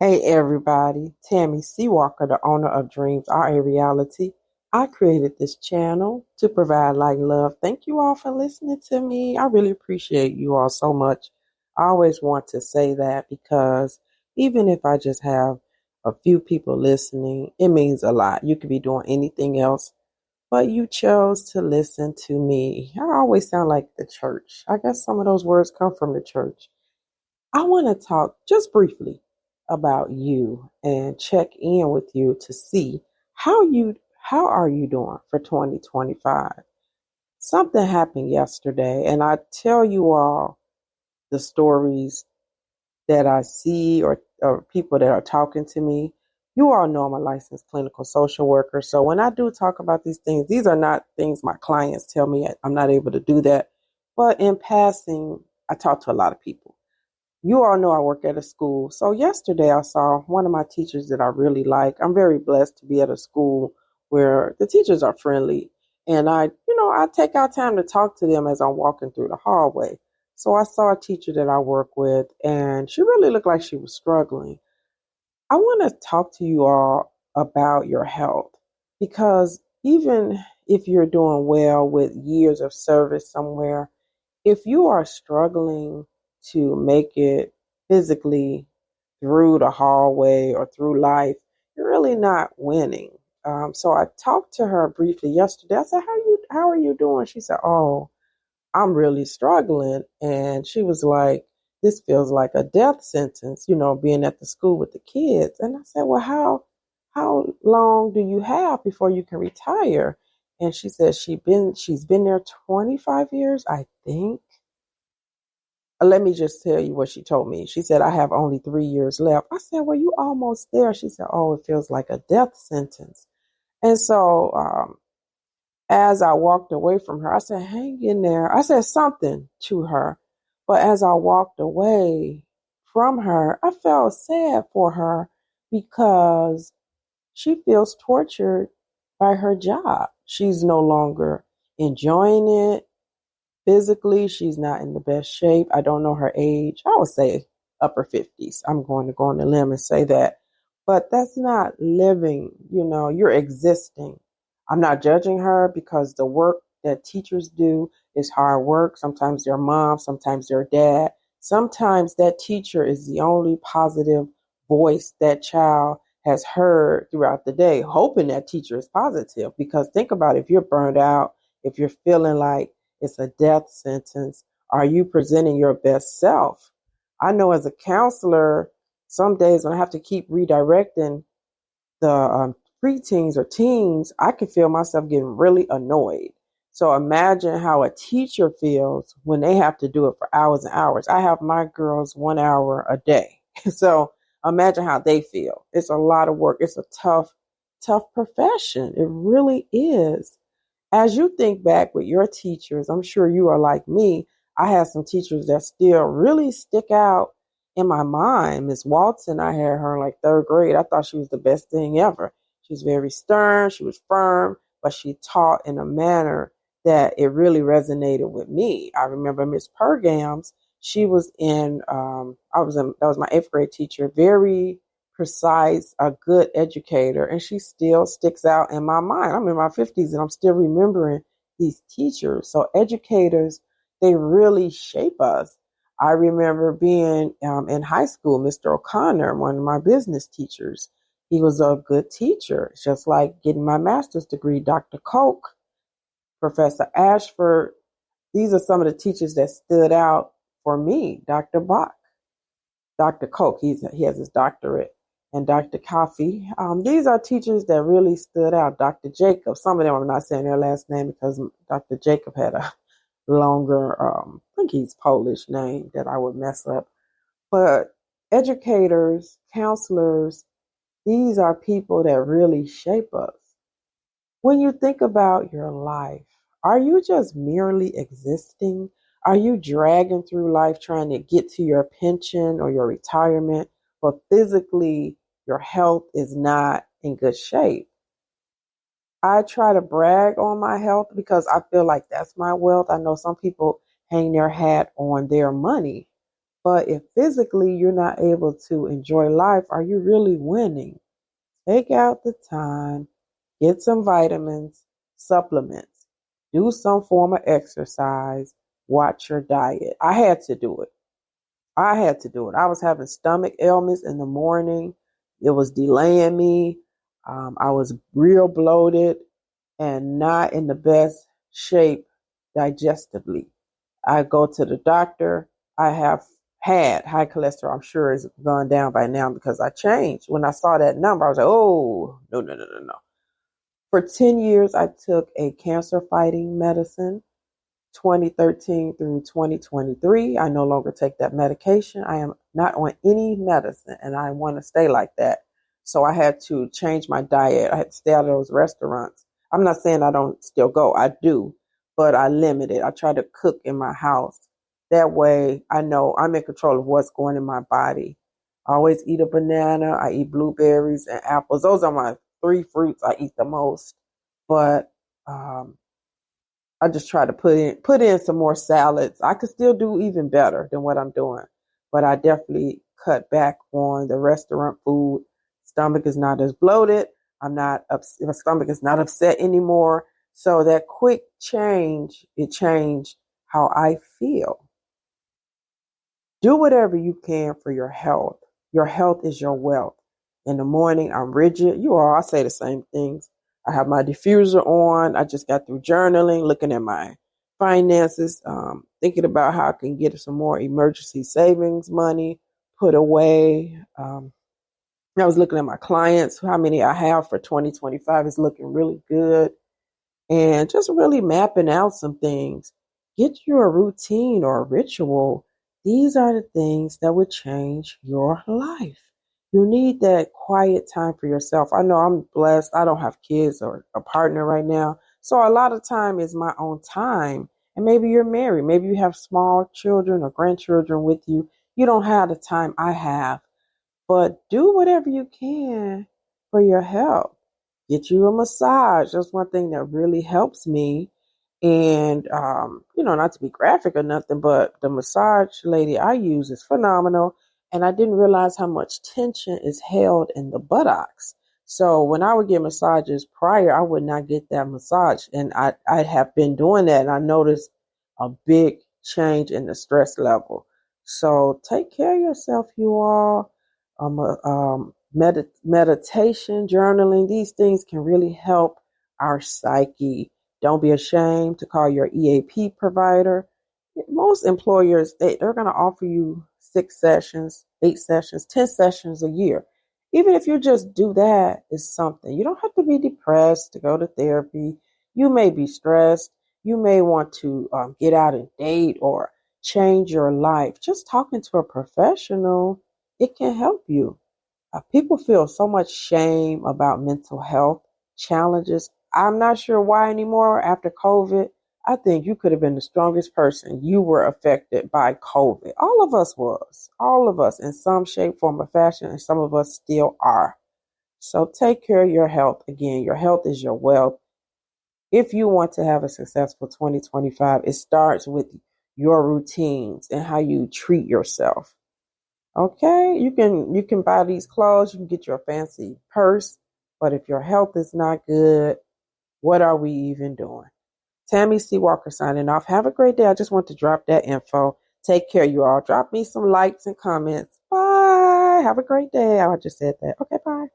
Hey everybody, Tammy Seawalker, the owner of Dreams Are a Reality. I created this channel to provide light and love. Thank you all for listening to me. I really appreciate you all so much. I always want to say that because even if I just have a few people listening, it means a lot. You could be doing anything else, but you chose to listen to me. I always sound like the church. I guess some of those words come from the church. I want to talk just briefly about you and check in with you to see how are you doing for 2025. Something happened yesterday and I tell you all the stories that I see or people that are talking to me. You all know I'm a licensed clinical social worker. So when I do talk about these things, these are not things my clients tell me. I'm not able to do that. But in passing, I talk to a lot of people. You all know I work at a school. So yesterday I saw one of my teachers that I really like. I'm very blessed to be at a school where the teachers are friendly. And I take out time to talk to them as I'm walking through the hallway. So I saw a teacher that I work with and she really looked like she was struggling. I want to talk to you all about your health because even if you're doing well with years of service somewhere, if you are struggling to make it physically through the hallway or through life, you're really not winning. So I talked to her briefly yesterday. I said, how are you doing? She said, "Oh, I'm really struggling." And she was like, "This feels like a death sentence, being at the school with the kids." And I said, "Well, how long do you have before you can retire?" And she said she's been there 25 years, I think. Let me just tell you what she told me. She said, "I have only 3 years left." I said, "Well, you almost there." She said, "Oh, it feels like a death sentence." And so as I walked away from her, I said, "Hang in there." I said something to her. But as I walked away from her, I felt sad for her because she feels tortured by her job. She's no longer enjoying it. Physically, she's not in the best shape. I don't know her age. I would say upper 50s. I'm going to go on the limb and say that. But that's not living, you're existing. I'm not judging her because the work that teachers do is hard work. Sometimes they're mom, sometimes they're dad. Sometimes that teacher is the only positive voice that child has heard throughout the day, hoping that teacher is positive. Because think about it, if you're burned out, if you're feeling like it's a death sentence, are you presenting your best self? I know as a counselor, some days when I have to keep redirecting the preteens or teens, I can feel myself getting really annoyed. So imagine how a teacher feels when they have to do it for hours and hours. I have my girls 1 hour a day. So imagine how they feel. It's a lot of work. It's a tough profession. It really is. As you think back with your teachers, I'm sure you are like me. I had some teachers that still really stick out in my mind. Miss Walton, I had her in like third grade. I thought she was the best thing ever. She was very stern, she was firm, but she taught in a manner that it really resonated with me. I remember Miss Pergams. She was that was my eighth grade teacher, very precise, a good educator, and she still sticks out in my mind. I'm in my 50s and I'm still remembering these teachers. So educators, they really shape us. I remember being in high school, Mr. O'Connor, one of my business teachers. He was a good teacher. It's just like getting my master's degree. Dr. Koch, Professor Ashford, these are some of the teachers that stood out for me. Dr. Bach, Dr. Koch, he has his doctorate, and Dr. Coffey. These are teachers that really stood out. Dr. Jacob, some of them I'm not saying their last name because Dr. Jacob had a longer, I think he's Polish name that I would mess up. But educators, counselors, these are people that really shape us. When you think about your life, are you just merely existing? Are you dragging through life trying to get to your pension or your retirement, but physically your health is not in good shape? I try to brag on my health because I feel like that's my wealth. I know some people hang their hat on their money, But if physically you're not able to enjoy life, are you really winning? Take out the time, get some vitamins, supplements, do some form of exercise, watch your diet. I had to do it. I was having stomach ailments in the morning. It was delaying me. I was real bloated and not in the best shape digestively. I go to the doctor. I have had high cholesterol. I'm sure it's gone down by now because I changed. When I saw that number, I was like, oh, no, no, no, no, no. For 10 years, I took a cancer fighting medicine. 2013 through 2023. I no longer take that medication. I am not on any medicine and I want to stay like that. So I had to change my diet. I had to stay out of those restaurants. I'm not saying I don't still go. I do, but I limit it. I try to cook in my house. That way I know I'm in control of what's going in my body. I always eat a banana. I eat blueberries and apples. Those are my three fruits I eat the most. But I just try to put in some more salads. I could still do even better than what I'm doing, but I definitely cut back on the restaurant food. Stomach is not as bloated. My stomach is not upset anymore. So that quick change, it changed how I feel. Do whatever you can for your health. Your health is your wealth. In the morning, I'm rigid. I say the same things. I have my diffuser on. I just got through journaling, looking at my finances, thinking about how I can get some more emergency savings money put away. I was looking at my clients, how many I have for 2025 is looking really good. And just really mapping out some things. Get you a routine or a ritual. These are the things that would change your life. You need that quiet time for yourself. I know I'm blessed. I don't have kids or a partner right now. So a lot of time is my own time. And maybe you're married. Maybe you have small children or grandchildren with you. You don't have the time I have. But do whatever you can for your health. Get you a massage. That's one thing that really helps me. And, not to be graphic or nothing, but the massage lady I use is phenomenal. And I didn't realize how much tension is held in the buttocks. So when I would get massages prior, I would not get that massage. And I have been doing that and I noticed a big change in the stress level. So take care of yourself, you all. Meditation, journaling, these things can really help our psyche. Don't be ashamed to call your EAP provider. Most employers, they're going to offer you 6 sessions, 8 sessions, 10 sessions a year. Even if you just do that, is something. You don't have to be depressed to go to therapy. You may be stressed. You may want to get out and date or change your life. Just talking to a professional, it can help you. People feel so much shame about mental health challenges. I'm not sure why anymore after COVID. I think you could have been the strongest person. You were affected by COVID. All of us was. All of us in some shape, form, or fashion, and some of us still are. So take care of your health. Again, your health is your wealth. If you want to have a successful 2025, it starts with your routines and how you treat yourself. Okay, you can buy these clothes, you can get your fancy purse, but if your health is not good, what are we even doing? Tammy C. Walker signing off. Have a great day. I just want to drop that info. Take care, you all. Drop me some likes and comments. Bye. Have a great day. I just said that. Okay, bye.